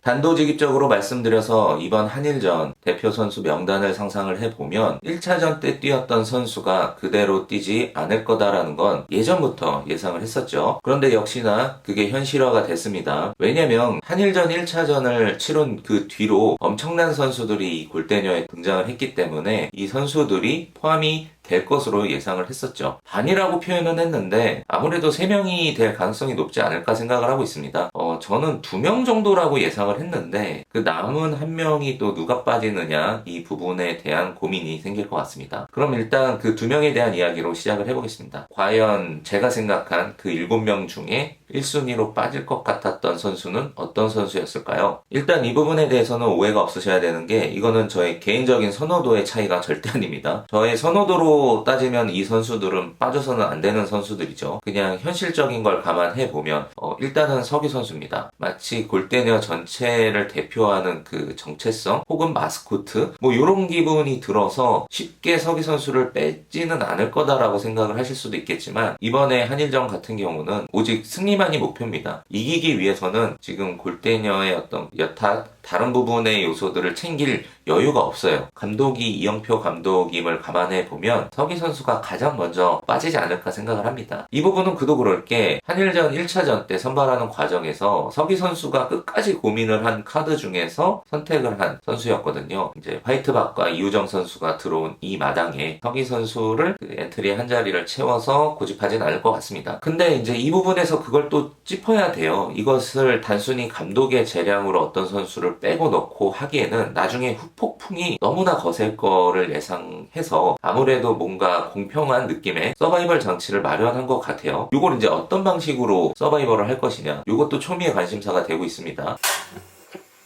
단도직입적으로 말씀드려서 이번 한일전 대표 선수 명단을 상상을 해보면 1차전 때 뛰었던 선수가 그대로 뛰지 않을 거다라는 건 예전부터 예상을 했었죠. 그런데 역시나 그게 현실화가 됐습니다. 왜냐면 한일전 1차전을 치른 그 뒤로 엄청난 선수들이 이 골대녀에 등장을 했기 때문에 이 선수들이 포함이 될 것으로 예상을 했었죠. 반이라고 표현은 했는데 아무래도 3명이 될 가능성이 높지 않을까 생각을 하고 있습니다. 저는 2명 정도라고 예상을 했는데 그 남은 1명이 또 누가 빠지느냐 이 부분에 대한 고민이 생길 것 같습니다. 그럼 일단 그 2명에 대한 이야기로 시작을 해보겠습니다. 과연 제가 생각한 그 7명 중에 1순위로 빠질 것 같았던 선수는 어떤 선수였을까요? 일단 이 부분에 대해서는 오해가 없으셔야 되는 게 이거는 저의 개인적인 선호도의 차이가 절대 아닙니다. 저의 선호도로 따지면 이 선수들은 빠져서는 안 되는 선수들이죠. 그냥 현실적인 걸 감안해보면 일단은 서기 선수입니다. 마치 골대녀 전체를 대표하는 그 정체성 혹은 마스코트 뭐 이런 기분이 들어서 쉽게 서기 선수를 빼지는 않을 거다라고 생각을 하실 수도 있겠지만 이번에 한일전 같은 경우는 오직 승리만이 목표입니다. 이기기 위해서는 지금 골대녀의 어떤 여타 다른 부분의 요소들을 챙길 여유가 없어요. 감독이 이영표 감독임을 감안해 보면 서기 선수가 가장 먼저 빠지지 않을까 생각을 합니다. 이 부분은 그도 그럴 게 한일전 1차전 때 선발하는 과정에서 서기 선수가 끝까지 고민을 한 카드 중에서 선택을 한 선수였거든요. 이제 화이트박과 이우정 선수가 들어온 이 마당에 서기 선수를 그 엔트리 한 자리를 채워서 고집하진 않을 것 같습니다. 근데 이제 이 부분에서 그걸 또 짚어야 돼요. 이것을 단순히 감독의 재량으로 어떤 선수를 빼고 넣고 하기에는 나중에 후폭풍이 너무나 거셀 거를 예상해서 아무래도 뭔가 공평한 느낌의 서바이벌 장치를 마련한 것 같아요. 이걸 이제 어떤 방식으로 서바이벌을 할 것이냐 이것도 초미의 관심사가 되고 있습니다.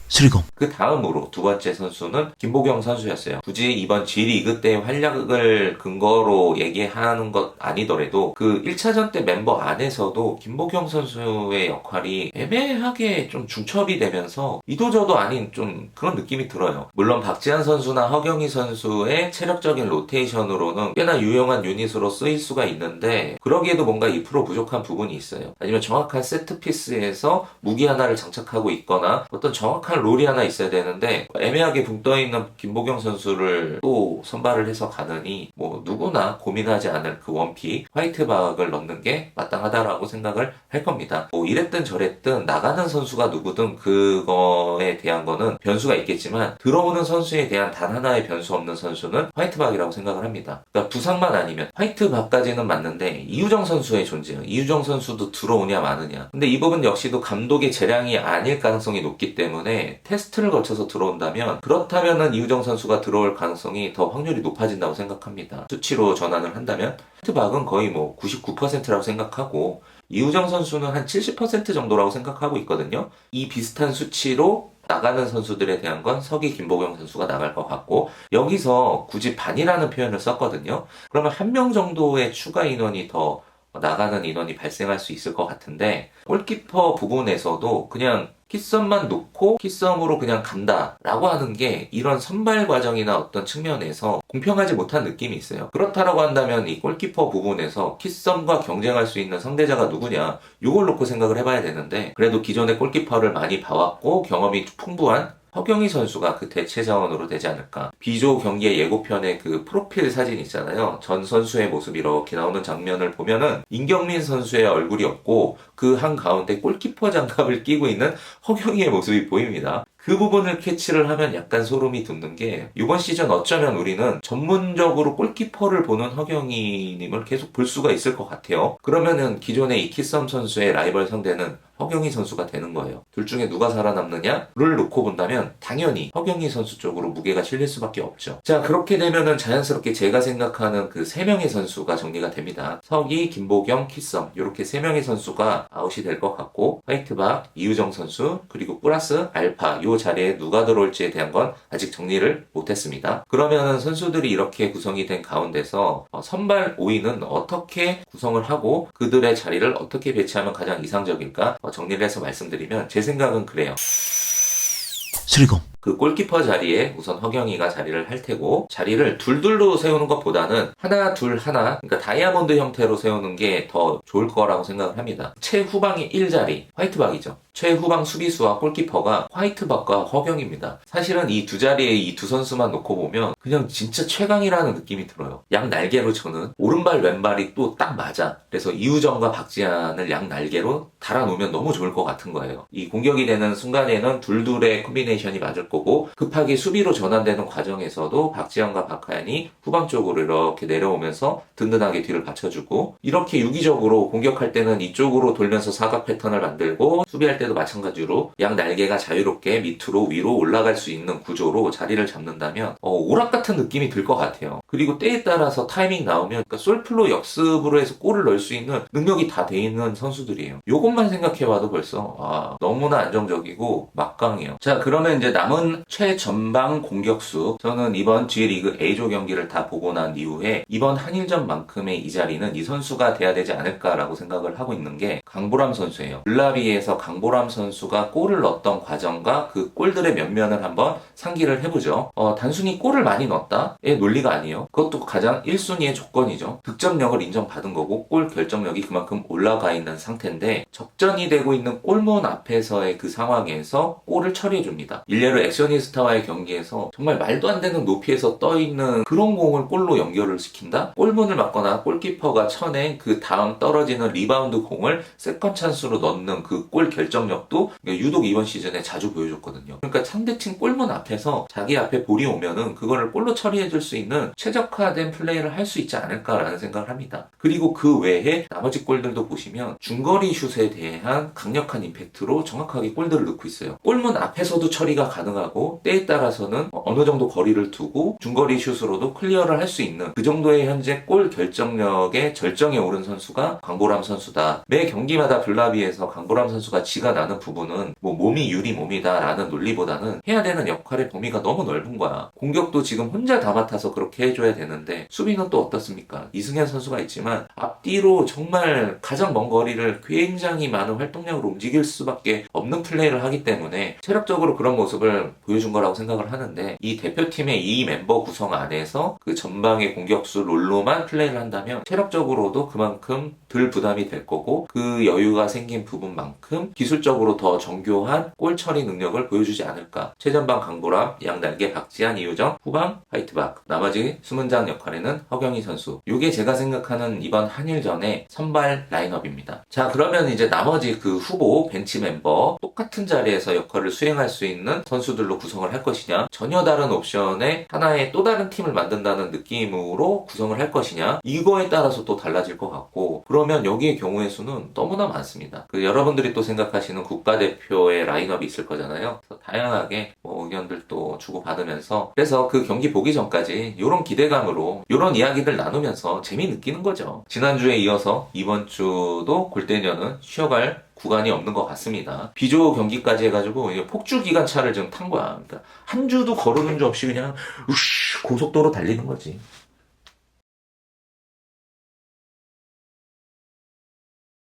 수리공. 그 다음으로 두 번째 선수는 김보경 선수였어요. 굳이 이번 G리그 때 활약을 근거로 얘기하는 것 아니더라도 그 1차전 때 멤버 안에서도 김보경 선수의 역할이 애매하게 좀 중첩이 되면서 이도저도 아닌 좀 그런 느낌이 들어요. 물론 박지한 선수나 허경희 선수의 체력적인 로테이션으로는 꽤나 유용한 유닛으로 쓰일 수가 있는데 그러기에도 뭔가 2% 부족한 부분이 있어요. 아니면 정확한 세트피스에서 무기 하나를 장착하고 있거나 어떤 정확한 롤이 하나 있어야 되는데 애매하게 붕 떠있는 김보경 선수를 또 선발을 해서 가느니 뭐 누구나 고민하지 않을 그 원픽 화이트박을 넣는 게 마땅하다라고 생각을 할 겁니다. 뭐 이랬든 저랬든 나가는 선수가 누구든 그거에 대한 거는 변수가 있겠지만 들어오는 선수에 대한 단 하나의 변수 없는 선수는 화이트박이라고 생각을 합니다. 그러니까 부상만 아니면 화이트박까지는 맞는데 이우정 선수의 존재요. 이우정 선수도 들어오냐 마느냐. 근데 이 부분 역시도 감독의 재량이 아닐 가능성이 높기 때문에 테스트를 거쳐서 들어온다면 그렇다면은 이우정 선수가 들어올 가능성이 더 확률이 높아진다고 생각합니다. 수치로 전환을 한다면 화이트박은 거의 뭐 99%라고 생각하고 이우정 선수는 한 70% 정도라고 생각하고 있거든요. 이 비슷한 수치로 나가는 선수들에 대한 건 서기 김보경 선수가 나갈 것 같고 여기서 굳이 반이라는 표현을 썼거든요. 그러면 1명 정도의 추가 인원이 더 나가는 인원이 발생할 수 있을 것 같은데 골키퍼 부분에서도 그냥 키썸만 놓고 키썸으로 그냥 간다 라고 하는 게 이런 선발 과정이나 어떤 측면에서 공평하지 못한 느낌이 있어요. 그렇다라고 한다면 이 골키퍼 부분에서 키썸과 경쟁할 수 있는 상대자가 누구냐 이걸 놓고 생각을 해봐야 되는데 그래도 기존의 골키퍼를 많이 봐왔고 경험이 풍부한 허경희 선수가 그 대체 자원으로 되지 않을까. B조 경기의 예고편에 그 프로필 사진 있잖아요. 전 선수의 모습이 이렇게 나오는 장면을 보면은 임경민 선수의 얼굴이 없고 그 한가운데 골키퍼 장갑을 끼고 있는 허경희의 모습이 보입니다. 그 부분을 캐치를 하면 약간 소름이 돋는 게 이번 시즌 어쩌면 우리는 전문적으로 골키퍼를 보는 허경희님을 계속 볼 수가 있을 것 같아요. 그러면은 기존의 이키썸 선수의 라이벌 상대는 허경희 선수가 되는 거예요. 둘 중에 누가 살아남느냐를 놓고 본다면 당연히 허경희 선수 쪽으로 무게가 실릴 수밖에 없죠. 자, 그렇게 되면은 자연스럽게 제가 생각하는 그 3명의 선수가 정리가 됩니다. 서기, 김보경, 키썸 이렇게 3명의 선수가 아웃이 될 것 같고 화이트박, 이우정 선수 그리고 플러스 알파 요 자리에 누가 들어올지에 대한 건 아직 정리를 못했습니다. 그러면은 선수들이 이렇게 구성이 된 가운데서 선발 5위는 어떻게 구성을 하고 그들의 자리를 어떻게 배치하면 가장 이상적일까 정리를 해서 말씀드리면 제 생각은 그래요. 수리공. 그 골키퍼 자리에 우선 허경희가 자리를 할 테고 자리를 둘둘로 세우는 것보다는 하나 둘 하나 그러니까 다이아몬드 형태로 세우는 게 더 좋을 거라고 생각을 합니다. 최후방의 1자리 화이트박이죠. 최후방 수비수와 골키퍼가 화이트박과 허경입니다. 사실은 이 두 자리에 이 두 선수만 놓고 보면 그냥 진짜 최강이라는 느낌이 들어요. 양 날개로 쳐는 오른발 왼발이 또 딱 맞아. 그래서 이우정과 박지한을 양 날개로 달아놓으면 너무 좋을 것 같은 거예요. 이 공격이 되는 순간에는 둘둘의 콤비네이션이 맞을 거고 급하게 수비로 전환되는 과정에서도 박지한과 박하연이 후방 쪽으로 이렇게 내려오면서 든든하게 뒤를 받쳐주고 이렇게 유기적으로 공격할 때는 이쪽으로 돌면서 사각 패턴을 만들고 수비할 때도 마찬가지로 양 날개가 자유롭게 밑으로 위로 올라갈 수 있는 구조로 자리를 잡는다면 오락 같은 느낌이 들 것 같아요. 그리고 때에 따라서 타이밍 나오면 그러니까 솔플로 역습으로 해서 골을 넣을 수 있는 능력이 다 돼 있는 선수들이에요. 요것만 생각해봐도 벌써 너무나 안정적이고 막강해요. 자, 그러면 이제 남은 최전방 공격수, 저는 이번 G리그 A조 경기를 다 보고 난 이후에 이번 한일전만큼의 이 자리는 이 선수가 돼야 되지 않을까라고 생각을 하고 있는 게 강보람 선수예요. 블라비에서 강보람 선수가 골을 넣었던 과정과 그 골들의 면면을 한번 상기를 해보죠. 단순히 골을 많이 넣었다의 논리가 아니에요. 그것도 가장 1순위의 조건이죠. 득점력을 인정받은 거고 골 결정력이 그만큼 올라가 있는 상태인데 접전이 되고 있는 골문 앞에서의 그 상황에서 골을 처리해줍니다. 일례로 액션이스타와의 경기에서 정말 말도 안 되는 높이에서 떠있는 그런 공을 골로 연결을 시킨다? 골문을 맞거나 골키퍼가 쳐낸 그 다음 떨어지는 리바운드 공을 세컨 찬스로 넣는 그 골 결정력도 유독 이번 시즌에 자주 보여줬거든요. 그러니까 상대팀 골문 앞에서 자기 앞에 볼이 오면은 그거를 골로 처리해줄 수 있는 최적화된 플레이를 할 수 있지 않을까라는 생각을 합니다. 그리고 그 외에 나머지 골들도 보시면 중거리 슛에 대한 강력한 임팩트로 정확하게 골들을 넣고 있어요. 골문 앞에서도 처리가 가능하고 때에 따라서는 어느 정도 거리를 두고 중거리 슛으로도 클리어를 할 수 있는 그 정도의 현재 골 결정력의 절정에 오른 선수가 강보람 선수다. 매 경기마다 블라비에서 강보람 선수가 지가 나는 부분은 몸이 유리 몸이다라는 논리보다는 해야 되는 역할의 범위가 너무 넓은 거야. 공격도 지금 혼자 다 맡아서 그렇게 해줘야 되는데 수비는 또 어떻습니까? 이승현 선수가 있지만 앞뒤로 정말 가장 먼 거리를 굉장히 많은 활동량으로 움직일 수밖에 없는 플레이를 하기 때문에 체력적으로 그런 모습을 보여준 거라고 생각을 하는데 이 대표팀의 이 멤버 구성 안에서 그 전방의 공격수 롤로만 플레이를 한다면 체력적으로도 그만큼 덜 부담이 될 거고 그 여유가 생긴 부분만큼 기술적으로 더 정교한 골 처리 능력을 보여주지 않을까. 최전방 강보람, 양날개 박지한, 이우정, 후방 화이트박, 나머지 수문장 역할에는 허경희 선수. 이게 제가 생각하는 이번 한일전의 선발 라인업입니다. 자, 그러면 이제 나머지 그 후보 벤치 멤버 똑같은 자리에서 역할을 수행할 수 있는 선수들로 구성을 할 것이냐, 전혀 다른 옵션에 하나의 또 다른 팀을 만든다는 느낌으로 구성을 할 것이냐, 이거에 따라서 또 달라질 것 같고, 그러면 여기의 경우의 수는 너무나 많습니다. 여러분들이 또 생각하시는 국가대표의 라인업이 있을 거잖아요. 그래서 다양하게 의견들도 주고받으면서, 그래서 그 경기 보기 전까지 이런 기대감으로 이런 이야기들 나누면서 재미 느끼는 거죠. 지난주에 이어서 이번 주도 골대녀는 쉬어갈 구간이 없는 것 같습니다. 비조 경기까지 해가지고 폭주 기관차를 지금 탄 거야. 그러니까 한 주도 거르는 줄 없이 그냥 고속도로 달리는 거지.